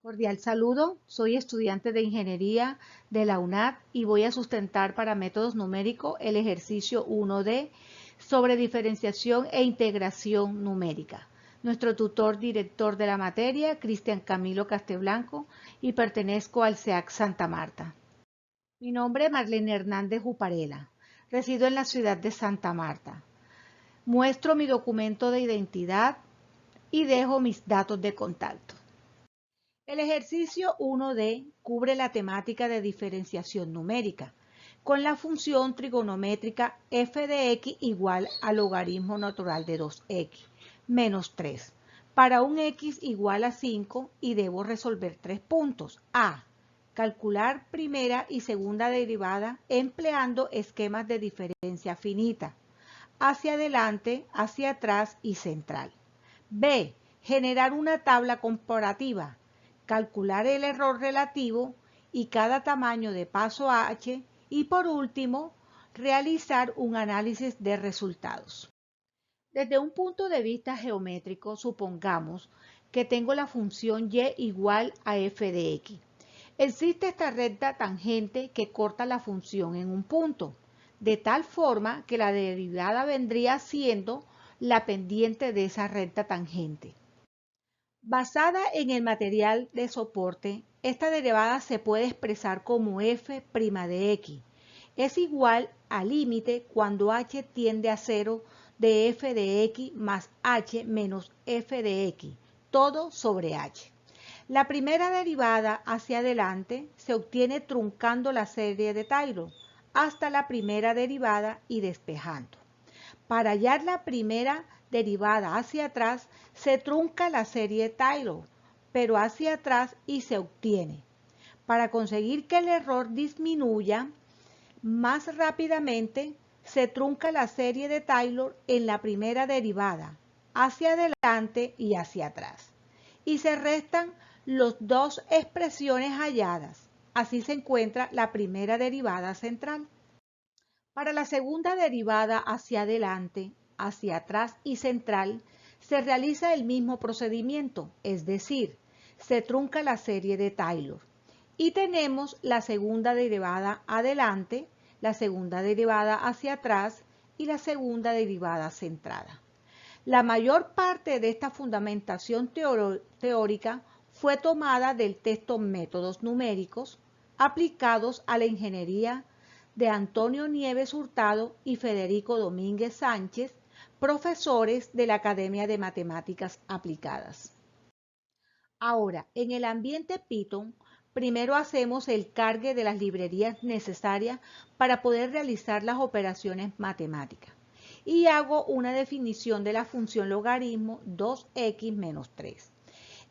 Cordial saludo, soy estudiante de Ingeniería de la UNAD y voy a sustentar para métodos numéricos el ejercicio 1D sobre diferenciación e integración numérica. Nuestro tutor director de la materia, Cristian Camilo Casteblanco, y pertenezco al SEAC Santa Marta. Mi nombre es Marlene Hernández Juparela. Resido en la ciudad de Santa Marta. Muestro mi documento de identidad y dejo mis datos de contacto. El ejercicio 1D cubre la temática de diferenciación numérica con la función trigonométrica f de x igual al logaritmo natural de 2x menos 3 para un x igual a 5 y debo resolver 3 puntos. A. Calcular primera y segunda derivada empleando esquemas de diferencia finita, hacia adelante, hacia atrás y central. B. Generar una tabla comparativa, calcular el error relativo y cada tamaño de paso h y por último, realizar un análisis de resultados. Desde un punto de vista geométrico, supongamos que tengo la función y igual a f de x. Existe esta recta tangente que corta la función en un punto, de tal forma que la derivada vendría siendo la pendiente de esa recta tangente. Basada en el material de soporte, esta derivada se puede expresar como f' de x. Es igual al límite cuando h tiende a 0 de f de x más h menos f de x, todo sobre h. La primera derivada hacia adelante se obtiene truncando la serie de Taylor hasta la primera derivada y despejando. Para hallar la primera derivada hacia atrás, se trunca la serie Taylor, pero hacia atrás y se obtiene. Para conseguir que el error disminuya más rápidamente, se trunca la serie de Taylor en la primera derivada, hacia adelante y hacia atrás. Y se restan las dos expresiones halladas. Así se encuentra la primera derivada central. Para la segunda derivada hacia adelante, hacia atrás y central, se realiza el mismo procedimiento, es decir, se trunca la serie de Taylor. Y tenemos la segunda derivada adelante, la segunda derivada hacia atrás y la segunda derivada centrada. La mayor parte de esta fundamentación teórica fue tomada del texto Métodos numéricos aplicados a la ingeniería de Antonio Nieves Hurtado y Federico Domínguez Sánchez, profesores de la Academia de Matemáticas Aplicadas. Ahora, en el ambiente Python, primero hacemos el cargue de las librerías necesarias para poder realizar las operaciones matemáticas. Y hago una definición de la función logaritmo 2x menos 3.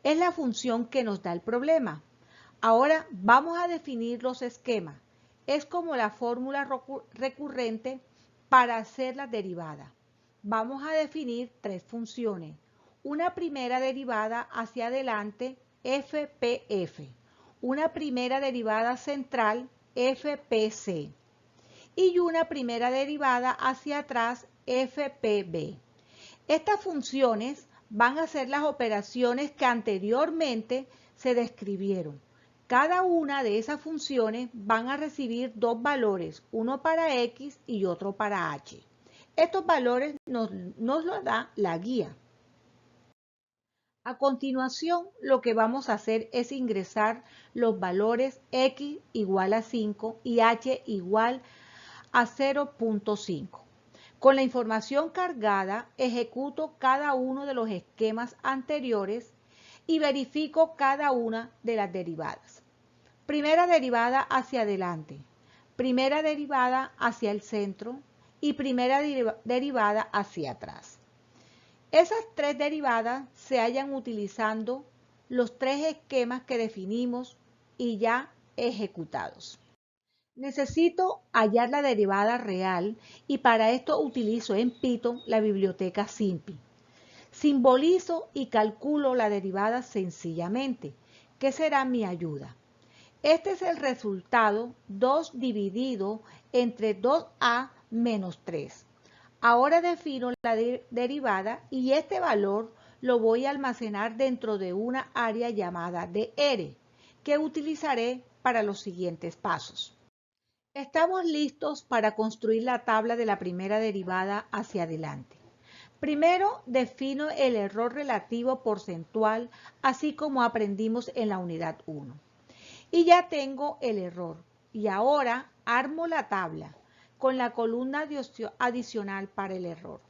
Es la función que nos da el problema. Ahora vamos a definir los esquemas. Es como la fórmula recurrente para hacer la derivada. Vamos a definir tres funciones. Una primera derivada hacia adelante, FPF. Una primera derivada central, FPC. Y una primera derivada hacia atrás, FPB. Estas funciones van a ser las operaciones que anteriormente se describieron. Cada una de esas funciones van a recibir dos valores, uno para x y otro para h. Estos valores nos los da la guía. A continuación, lo que vamos a hacer es ingresar los valores x igual a 5 y h igual a 0.5. Con la información cargada, ejecuto cada uno de los esquemas anteriores y verifico cada una de las derivadas. Primera derivada hacia adelante, primera derivada hacia el centro y primera derivada hacia atrás. Esas tres derivadas se hallan utilizando los tres esquemas que definimos y ya ejecutados. Necesito hallar la derivada real y para esto utilizo en Python la biblioteca SIMPY. Simbolizo y calculo la derivada sencillamente, que será mi ayuda. Este es el resultado 2 dividido entre 2a menos 3. Ahora defino la derivada y este valor lo voy a almacenar dentro de una área llamada DR, que utilizaré para los siguientes pasos. Estamos listos para construir la tabla de la primera derivada hacia adelante. Primero, defino el error relativo porcentual, así como aprendimos en la unidad 1. Y ya tengo el error. Y ahora armo la tabla con la columna adicional para el error.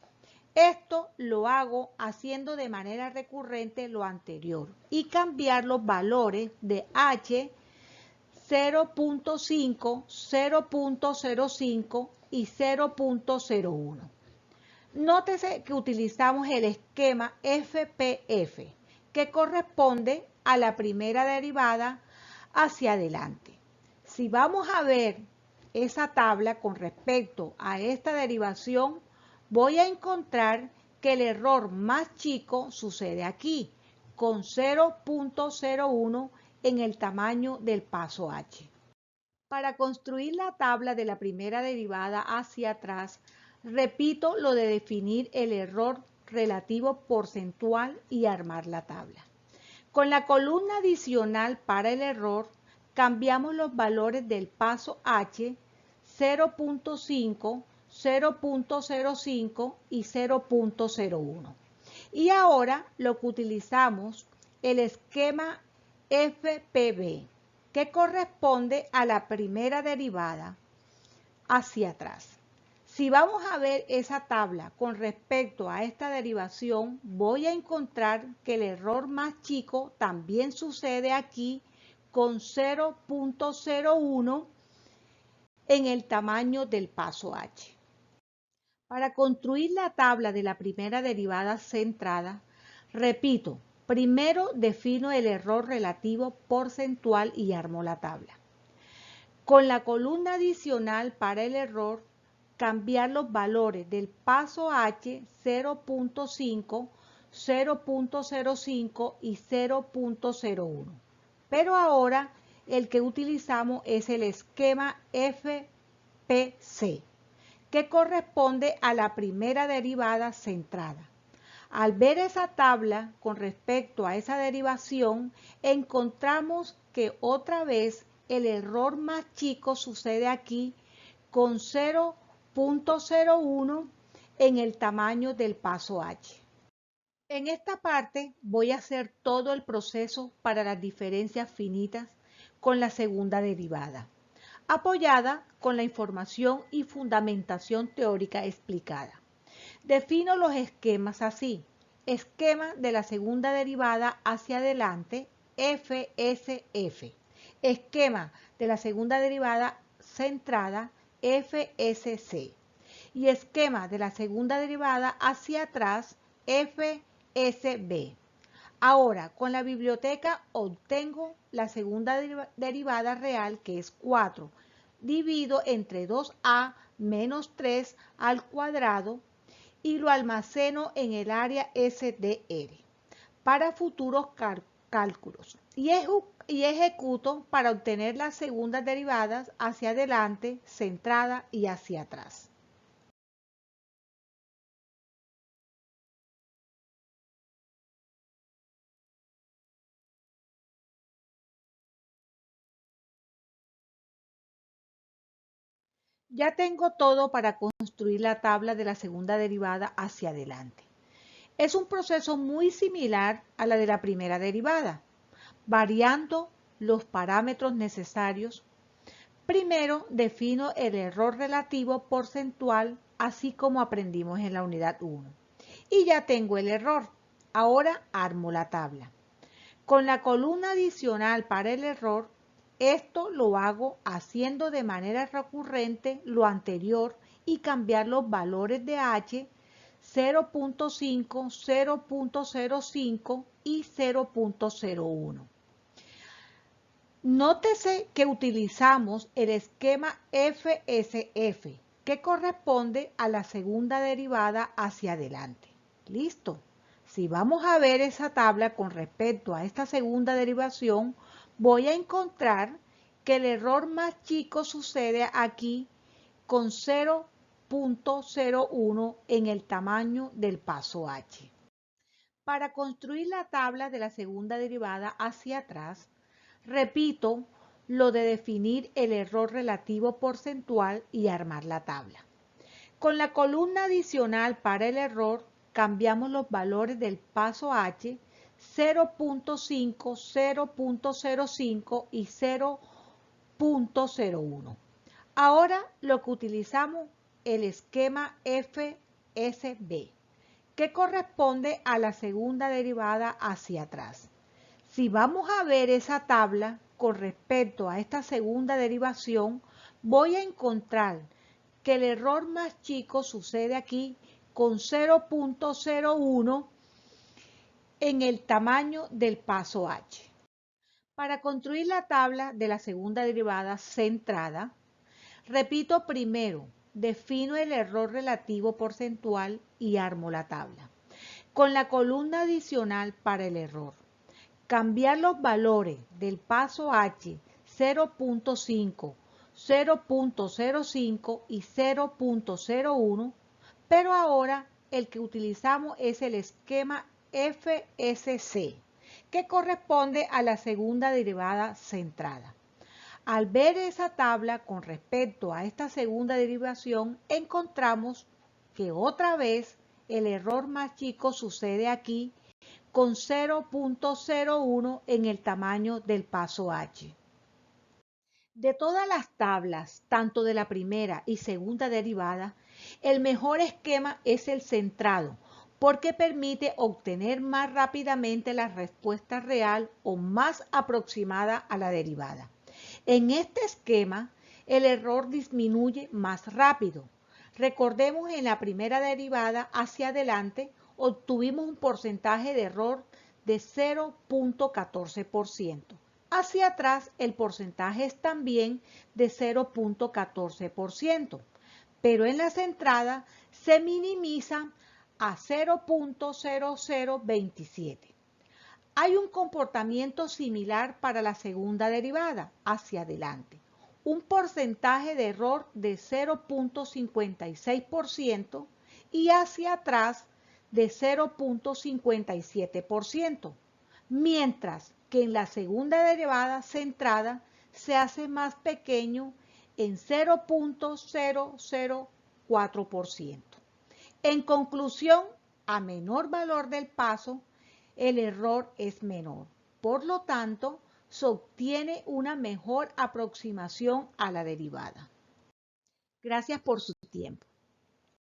Esto lo hago haciendo de manera recurrente lo anterior y cambiar los valores de H 0.5, 0.05 y 0.01. Nótese que utilizamos el esquema FPF, que corresponde a la primera derivada hacia adelante. Si vamos a ver esa tabla con respecto a esta derivación, voy a encontrar que el error más chico sucede aquí, con 0.01 en el tamaño del paso H. Para construir la tabla de la primera derivada hacia atrás, repito lo de definir el error relativo porcentual y armar la tabla. Con la columna adicional para el error, cambiamos los valores del paso H, 0.5, 0.05 y 0.01. Y ahora lo que utilizamos el esquema FPB, que corresponde a la primera derivada hacia atrás. Si vamos a ver esa tabla con respecto a esta derivación, voy a encontrar que el error más chico también sucede aquí con 0.01 en el tamaño del paso H. Para construir la tabla de la primera derivada centrada, repito, primero defino el error relativo porcentual y armo la tabla. Con la columna adicional para el error, cambiar los valores del paso H 0.5, 0.05 y 0.01. Pero ahora el que utilizamos es el esquema FPC, que corresponde a la primera derivada centrada. Al ver esa tabla con respecto a esa derivación, encontramos que otra vez el error más chico sucede aquí con 0.01 en el tamaño del paso H. En esta parte voy a hacer todo el proceso para las diferencias finitas con la segunda derivada, apoyada con la información y fundamentación teórica explicada. Defino los esquemas así. Esquema de la segunda derivada hacia adelante, FSF. Esquema de la segunda derivada centrada, FSC. Y esquema de la segunda derivada hacia atrás, FSB. Ahora, con la biblioteca obtengo la segunda derivada real, que es 4. Divido entre 2a menos 3 al cuadrado y lo almaceno en el área SDR para futuros cálculos. Y ejecuto para obtener las segundas derivadas hacia adelante, centrada y hacia atrás. Ya tengo todo para construir la tabla de la segunda derivada hacia adelante. Es un proceso muy similar a la de la primera derivada, variando los parámetros necesarios. Primero defino el error relativo porcentual, así como aprendimos en la unidad 1. Y ya tengo el error. Ahora armo la tabla. Con la columna adicional para el error, esto lo hago haciendo de manera recurrente lo anterior y cambiar los valores de H 0.5, 0.05 y 0.01. Nótese que utilizamos el esquema FSF, que corresponde a la segunda derivada hacia adelante. Listo. Si vamos a ver esa tabla con respecto a esta segunda derivación, voy a encontrar que el error más chico sucede aquí con 0.01 en el tamaño del paso H. Para construir la tabla de la segunda derivada hacia atrás, repito lo de definir el error relativo porcentual y armar la tabla. Con la columna adicional para el error, cambiamos los valores del paso H, 0.5, 0.05 y 0.01. Ahora lo que utilizamos el esquema FSB, que corresponde a la segunda derivada hacia atrás. Si vamos a ver esa tabla con respecto a esta segunda derivación, voy a encontrar que el error más chico sucede aquí con 0.01 en el tamaño del paso H. Para construir la tabla de la segunda derivada centrada, repito primero, defino el error relativo porcentual y armo la tabla. Con la columna adicional para el error, cambiar los valores del paso H 0.5, 0.05 y 0.01, pero ahora el que utilizamos es el esquema FSC, que corresponde a la segunda derivada centrada. Al ver esa tabla con respecto a esta segunda derivación, encontramos que otra vez el error más chico sucede aquí con 0.01 en el tamaño del paso H. De todas las tablas, tanto de la primera y segunda derivada, el mejor esquema es el centrado, porque permite obtener más rápidamente la respuesta real o más aproximada a la derivada. En este esquema, el error disminuye más rápido. Recordemos en la primera derivada hacia adelante obtuvimos un porcentaje de error de 0.14%. Hacia atrás el porcentaje es también de 0.14%, pero en la centrada se minimiza a 0.0027. Hay un comportamiento similar para la segunda derivada, hacia adelante. Un porcentaje de error de 0.56% y hacia atrás de 0.57%, mientras que en la segunda derivada centrada se hace más pequeño en 0.004%. En conclusión, a menor valor del paso, el error es menor. Por lo tanto, se obtiene una mejor aproximación a la derivada. Gracias por su tiempo.